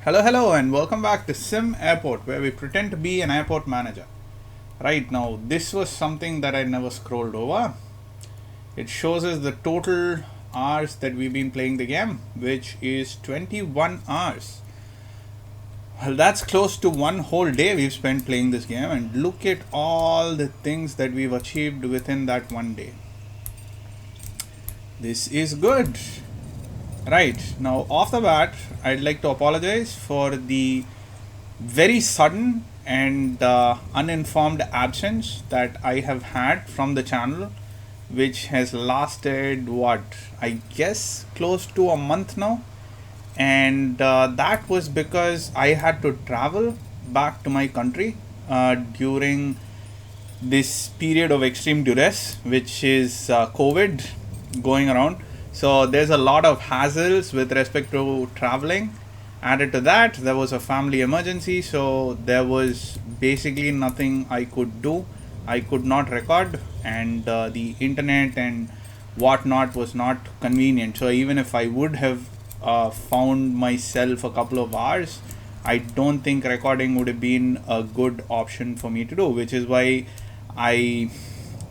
Hello, and welcome back to Sim Airport, where we pretend to be an airport manager. Right now, this was something that I never scrolled over. It shows us the total hours that we've been playing the game, which is 21 hours. Well, that's close to one whole day we've spent playing this game, and look at all the things that we've achieved within that one day. This is good. Right, now off the bat, I'd like to apologize for the very sudden and uninformed absence that I have had from the channel, which has lasted what I guess close to a month now, and that was because I had to travel back to my country during this period of extreme duress, which is COVID going around. So there's a lot of hassles with respect to traveling. Added to that, there was a family emergency, so there was basically nothing I could do. I could not record, and the internet and whatnot was not convenient. So even if I would have found myself a couple of hours, I don't think recording would have been a good option for me to do, which is why I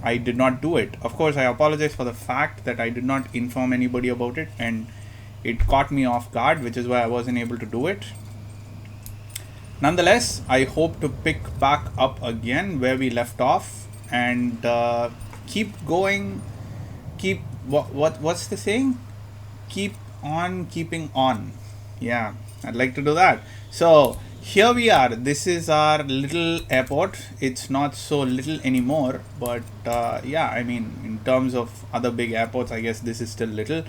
I did not do it. Of course, I apologize for the fact that I did not inform anybody about it, and it caught me off guard, which is why I wasn't able to do it. Nonetheless, I hope to pick back up again where we left off and keep going. Keep what's the saying? Keep on keeping on. Yeah, I'd like to do that. So here we are. This is our little airport. It's not so little anymore, but yeah, I mean, in terms of other big airports, I guess this is still little.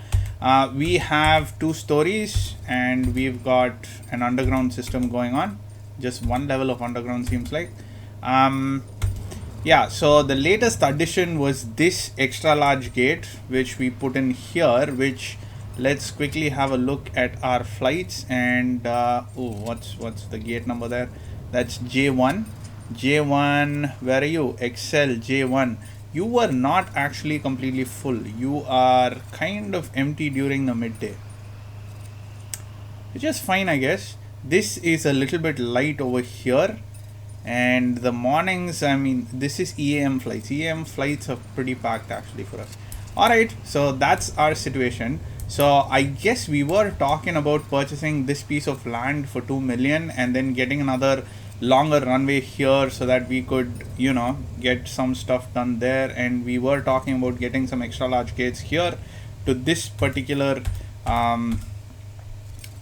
We have 2 stories, and we've got an underground system going on. Just one level of underground seems like. Yeah, so the latest addition was this extra large gate, which we put in here, which let's quickly have a look at our flights. And what's the gate number there? That's J1. J1, where are you? Excel J1. You were not actually completely full. You are kind of empty during the midday, which is fine, I guess. This is a little bit light over here, and the mornings, I mean, this is EAM flights. EAM flights are pretty packed actually for us. Alright, so that's our situation. So I guess we were talking about purchasing this piece of land for 2 million and then getting another longer runway here so that we could, get some stuff done there. And we were talking about getting some extra large gates here to this particular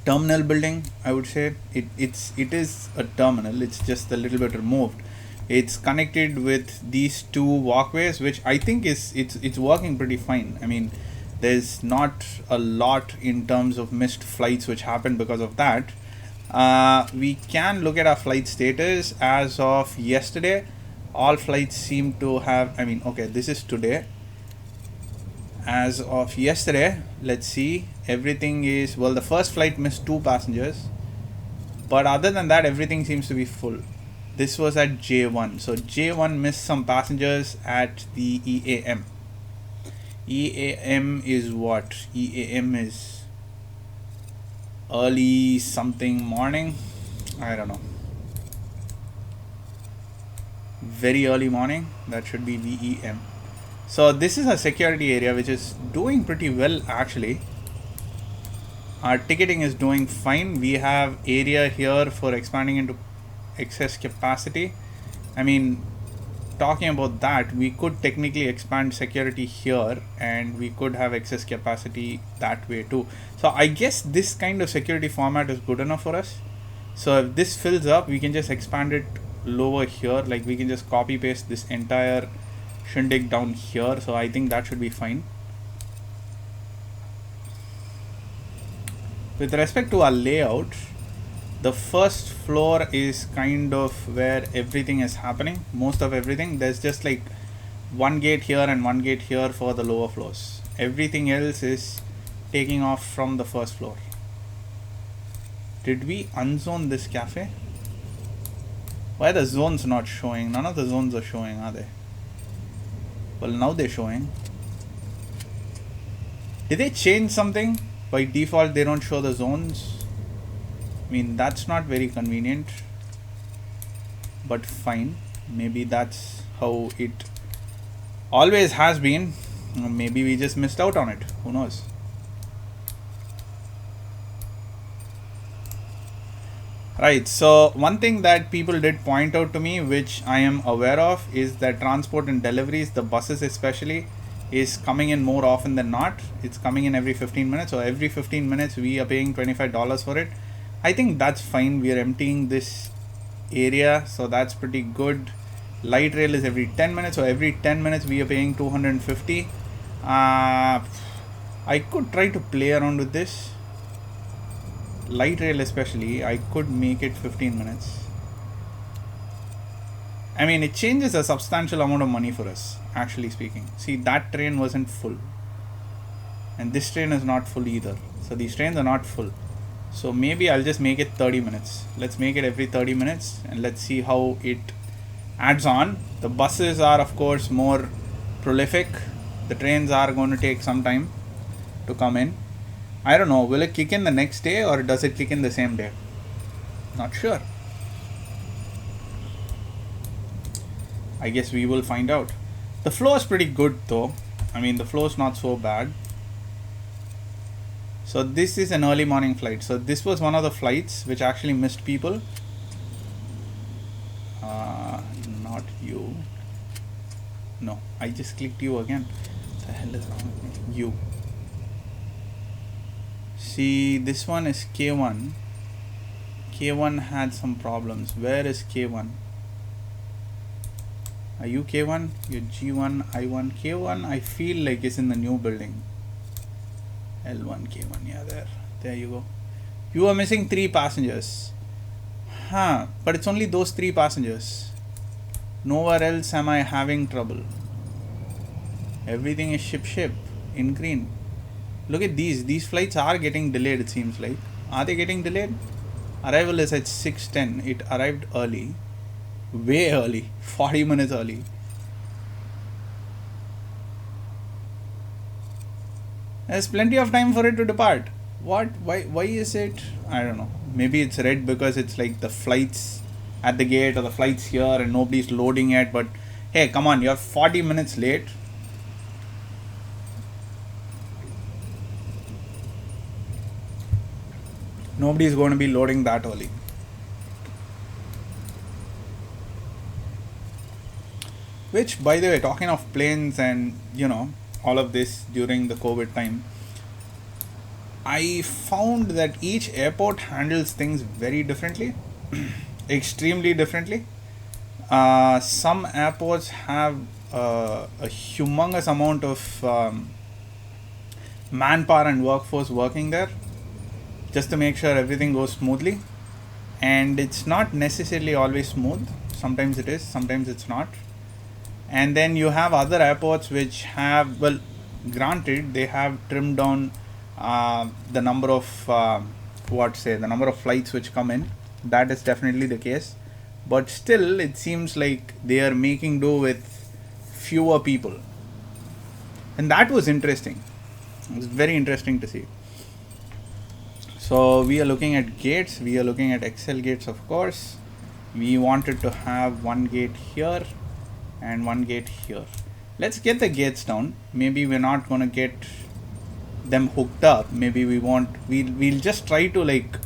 terminal building. I would say it is a terminal. It's just a little bit removed. It's connected with these 2 walkways, which I think it's working pretty fine. I mean, there's not a lot in terms of missed flights which happened because of that. We can look at our flight status as of yesterday. All flights seem to have, I mean, okay, this is today. As of yesterday, let's see, everything is, well, the first flight missed 2 passengers, but other than that, everything seems to be full. This was at J1, so J1 missed some passengers at the EAM. EAM is what? EAM is early something morning, I don't know, very early morning. That should be VEM. So this is a security area which is doing pretty well actually. Our ticketing is doing fine. We have area here for expanding into excess capacity. I mean, talking about that, we could technically expand security here and we could have excess capacity that way too. So I guess this kind of security format is good enough for us. So if this fills up, we can just expand it lower here. Like we can just copy paste this entire shindig down here. So I think that should be fine. With respect to our layout, the first floor is kind of where everything is happening. Most of everything. There's just like one gate here and one gate here for the lower floors. Everything else is taking off from the first floor. Did we unzone this cafe? Why are the zones not showing? None of the zones are showing, are they? Well, now they're showing. Did they change something? By default, they don't show the zones. I mean, that's not very convenient, but fine. Maybe that's how it always has been. Maybe we just missed out on it. Who knows? Right. So one thing that people did point out to me, which I am aware of, is that transport and deliveries, the buses especially, is coming in more often than not. It's coming in every 15 minutes. So every 15 minutes we are paying $25 for it. I think that's fine. We are emptying this area, so that's pretty good. Light rail is every 10 minutes. So every 10 minutes we are paying 250. I could try to play around with this. Light rail especially, I could make it 15 minutes. I mean, it changes a substantial amount of money for us, actually speaking. See, that train wasn't full, and this train is not full either. So these trains are not full. So maybe I'll just make it 30 minutes. Let's make it every 30 minutes and let's see how it adds on. The buses are, of course, more prolific. The trains are going to take some time to come in. I don't know, will it kick in the next day or does it kick in the same day? Not sure. I guess we will find out. The flow is pretty good though. I mean, the flow is not so bad. So this is an early morning flight. So this was one of the flights which actually missed people. Not you. No, I just clicked you again. What the hell is wrong with me? You. See, this one is K1. K1 had some problems. Where is K1? Are you K1? You're G1, I1, K1. I feel like it's in the new building. L1, K1. Yeah, there you go. You are missing 3 passengers. Huh, but it's only those 3 passengers. Nowhere else am I having trouble. Everything is ship in green. Look at these flights are getting delayed, it seems like. Are they getting delayed? Arrival is at 6:10. It arrived early. Way early. 40 minutes early. There's plenty of time for it to depart. What? Why is it? I don't know. Maybe it's red because it's like the flights at the gate or the flights here and nobody's loading it. But hey, come on, you're 40 minutes late. Nobody is going to be loading that early. Which, by the way, talking of planes and, all of this during the COVID time, I found that each airport handles things very differently, extremely differently. Some airports have a humongous amount of manpower and workforce working there, just to make sure everything goes smoothly. And it's not necessarily always smooth. Sometimes it is, sometimes it's not. And then you have other airports which have, well, granted, they have trimmed down the number of the number of flights which come in. That is definitely the case, but still it seems like they are making do with fewer people, and that was interesting. It was very interesting to see. So we are looking at gates. We are looking at XL gates, of course. We wanted to have one gate here and one gate here. Let's get the gates down. Maybe we're not going to get them hooked up. Maybe we won't. We'll just try to like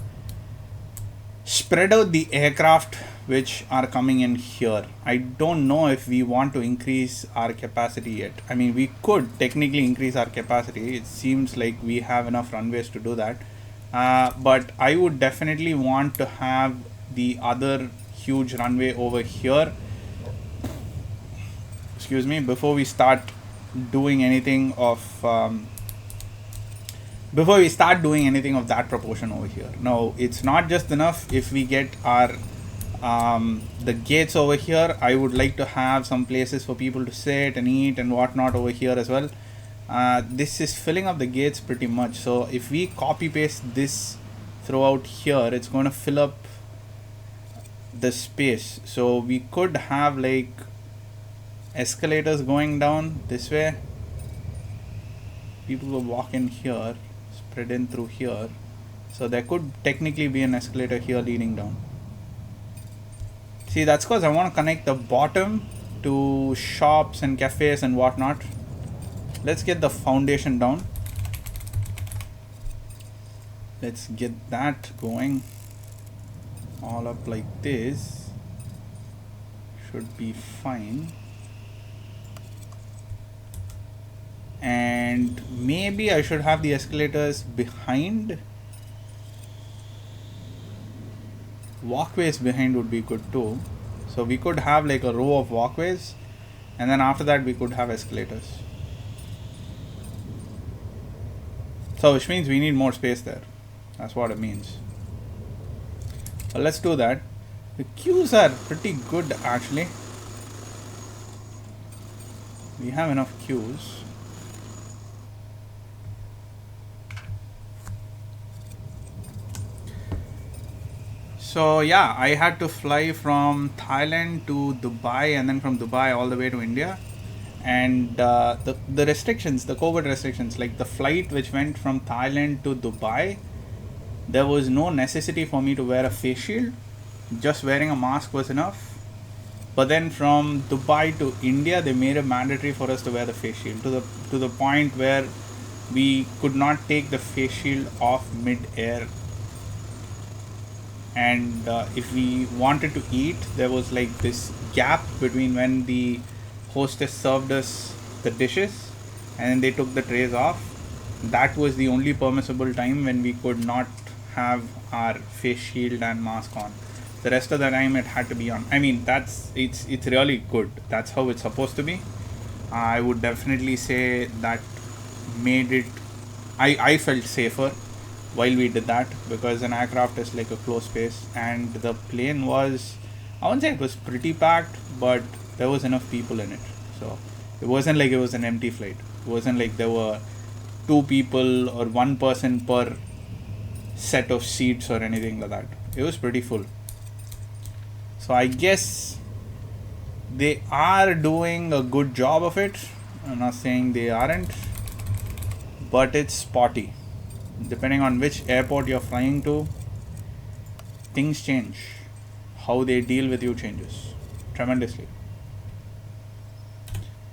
spread out the aircraft which are coming in here. I don't know if we want to increase our capacity yet. I mean, we could technically increase our capacity. It seems like we have enough runways to do that. But I would definitely want to have the other huge runway over here, excuse me, before we start doing anything of that proportion over here. Now, it's not just enough if we get our the gates over here. I would like to have some places for people to sit and eat and whatnot over here as well. This is filling up the gates pretty much. So if we copy paste this throughout here, it's going to fill up the space. So we could have like escalators going down this way. People will walk in here, spread in through here, So there could technically be an escalator here leading down. See, that's because I want to connect the bottom to shops and cafes and whatnot. Let's get the foundation down. Let's get that going. All up like this. Should be fine. And maybe I should have the escalators behind. Walkways behind would be good too. So we could have like a row of walkways, and then after that we could have escalators. So which means we need more space there. That's what it means. Well, let's do that. The queues are pretty good actually. We have enough queues. So yeah, I had to fly from Thailand to Dubai and then from Dubai all the way to India. And the restrictions, the COVID restrictions, like the flight which went from Thailand to Dubai, there was no necessity for me to wear a face shield. Just wearing a mask was enough. But then from Dubai to India, they made it mandatory for us to wear the face shield to the point where we could not take the face shield off mid-air. And if we wanted to eat, there was like this gap between when the hostess served us the dishes and then they took the trays off. That was the only permissible time when we could not have our face shield and mask on. The rest of the time it had to be on. I mean, it's really good. That's how it's supposed to be. I would definitely say that made it, I felt safer while we did that, because an aircraft is like a closed space, and the plane was, I wouldn't say it was pretty packed, but there was enough people in it. So it wasn't like it was an empty flight. It wasn't like there were two people or one person per set of seats or anything like that. It was pretty full. So I guess they are doing a good job of it. I'm not saying they aren't, but it's spotty. Depending on which airport you're flying to, things change. How they deal with you changes tremendously.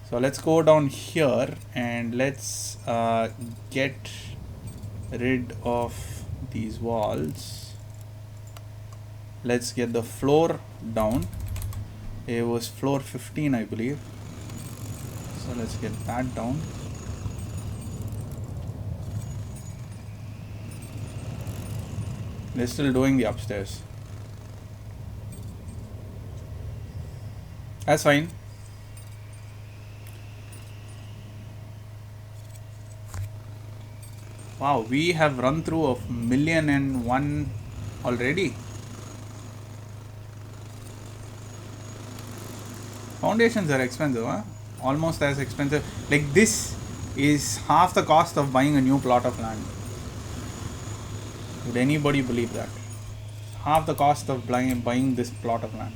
So let's go down here and let's get rid of these walls. Let's get the floor down. It was floor 15, I believe. So let's get that down. They're still doing the upstairs. That's fine. Wow, we have run through 1,000,001 already. Foundations are expensive, huh? Almost as expensive. Like this is half the cost of buying a new plot of land. Would anybody believe that? Half the cost of buying this plot of land.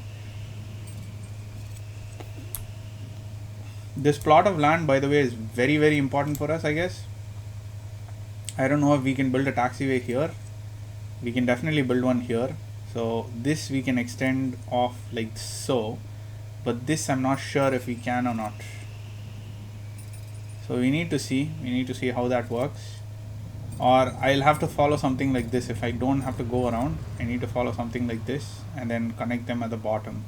This plot of land, by the way, is very, very important for us, I guess. I don't know if we can build a taxiway here. We can definitely build one here. So this we can extend off like so. But this I'm not sure if we can or not. So we need to see. We need to see how that works. Or I'll have to follow something like this. If I don't have to go around, I need to follow something like this and then connect them at the bottom.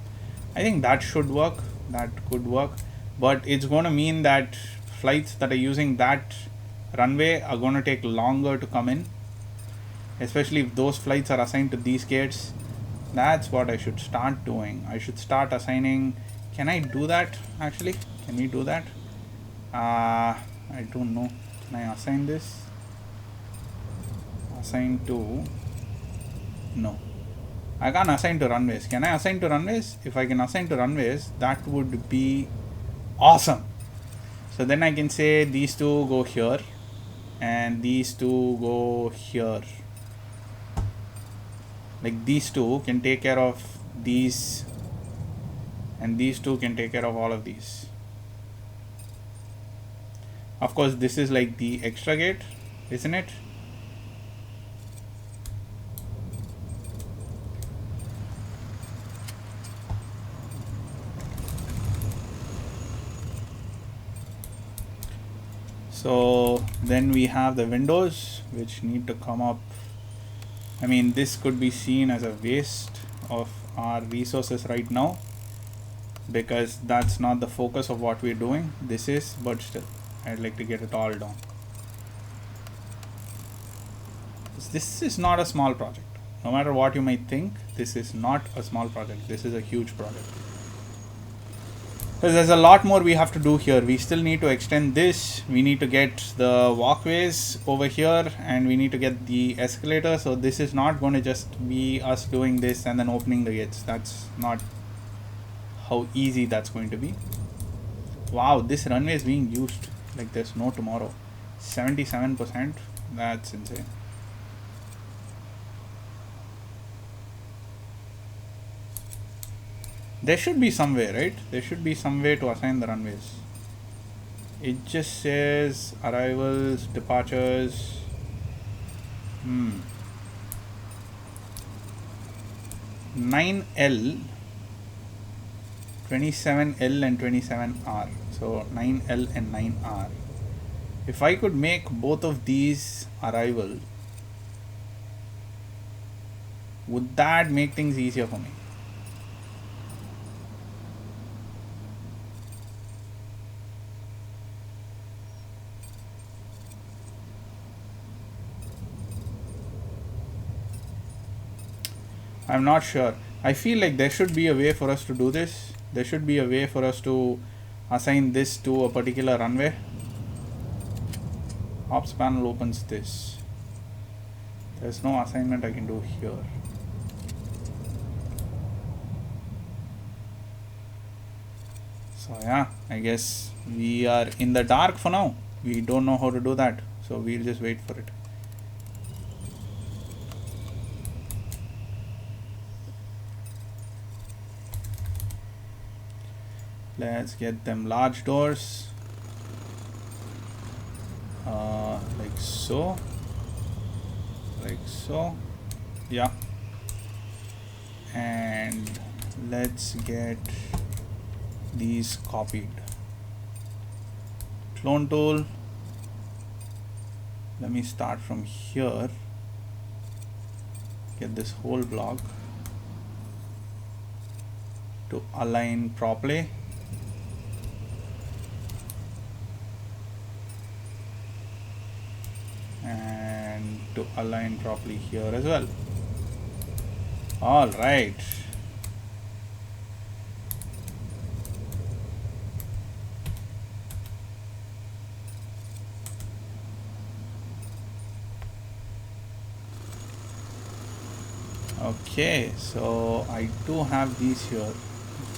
I think that should work. That could work. But it's going to mean that flights that are using that runway are going to take longer to come in. Especially if those flights are assigned to these gates. That's what I should start doing. I should start assigning. Can I do that actually? Can we do that? I don't know. Can I assign this? Assign to. No. I can't assign to runways. Can I assign to runways? If I can assign to runways, that would be awesome. So then I can say these two go here and these two go here. Like these two can take care of these and these two can take care of all of these. Of course, this is like the extra gate, isn't it? So then we have the windows which need to come up. I mean, this could be seen as a waste of our resources right now, because that's not the focus of what we're doing. This is, but still I'd like to get it all done. This is not a small project. No matter what you might think, this is not a small project. This is a huge project. Because there's a lot more we have to do here. We still need to extend this. We need to get the walkways over here, and we need to get the escalator. So this is not going to just be us doing this and then opening the gates. That's not how easy that's going to be. Wow, this runway is being used like there's no tomorrow. 77%. That's insane. There should be some way, right? There should be some way to assign the runways. It just says arrivals, departures. 9L, 27L and 27R. So 9L and 9R. If I could make both of these arrival, would that make things easier for me? I'm not sure. I feel like there should be a way for us to do this. There should be a way for us to assign this to a particular runway. Ops panel opens this. There's no assignment I can do here. So yeah, I guess we are in the dark for now. We don't know how to do that. So we'll just wait for it. Let's get them large doors, like so, yeah, and let's get these copied. Clone tool, let me start from here, get this whole block to align properly. And to align properly here as well. All right. Okay, so I do have these here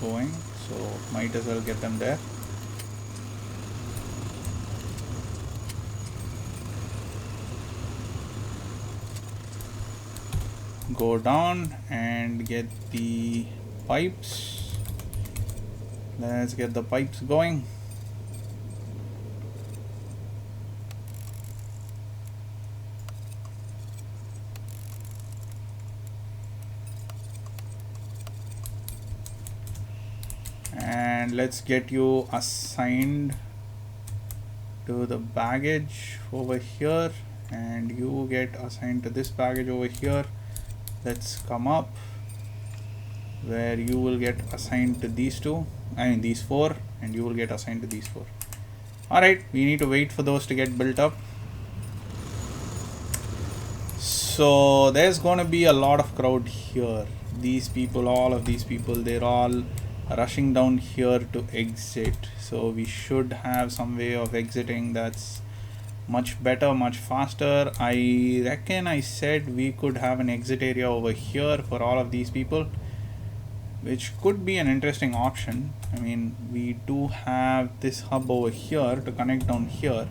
going, so might as well get them there. Go down and get the pipes. Let's get the pipes going. And let's get you assigned to the baggage over here, and you get assigned to this baggage over here. Let's come up where you will get assigned to these two, I mean these four, and you will get assigned to these four. Alright, we need to wait for those to get built up. So there's gonna be a lot of crowd here. These people, all of these people, they're all rushing down here to exit. So we should have some way of exiting that's much better, much faster. I reckon I said we could have an exit area over here for all of these people, which could be an interesting option. I mean, we do have this hub over here to connect down here,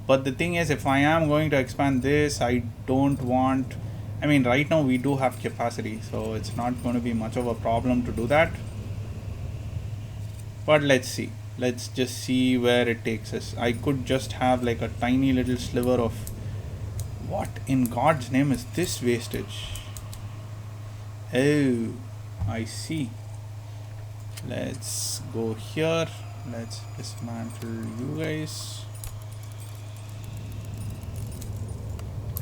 but the thing is, if I am going to expand this, I don't want, I mean, right now we do have capacity, so it's not going to be much of a problem to do that. But let's see. Let's just see where it takes us. I could just have like a tiny little sliver of, what in God's name is this wastage? Oh, I see. Let's go here. Let's dismantle you guys.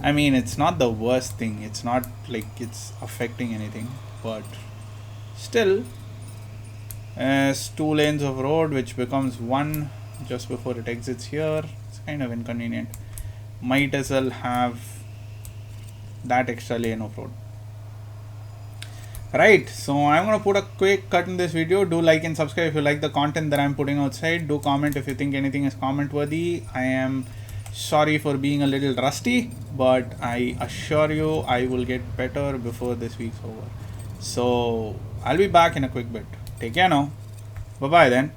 I mean, it's not the worst thing. It's not like it's affecting anything, but still, as two lanes of road which becomes one just before it exits here, it's kind of inconvenient. Might as well have that extra lane of road. Right, so I'm gonna put a quick cut in this video. Do like and subscribe if you like the content that I'm putting outside. Do comment if you think anything is comment worthy. I am sorry for being a little rusty, but I assure you I will get better before this week's over. So I'll be back in a quick bit. Take care now. Bye bye then.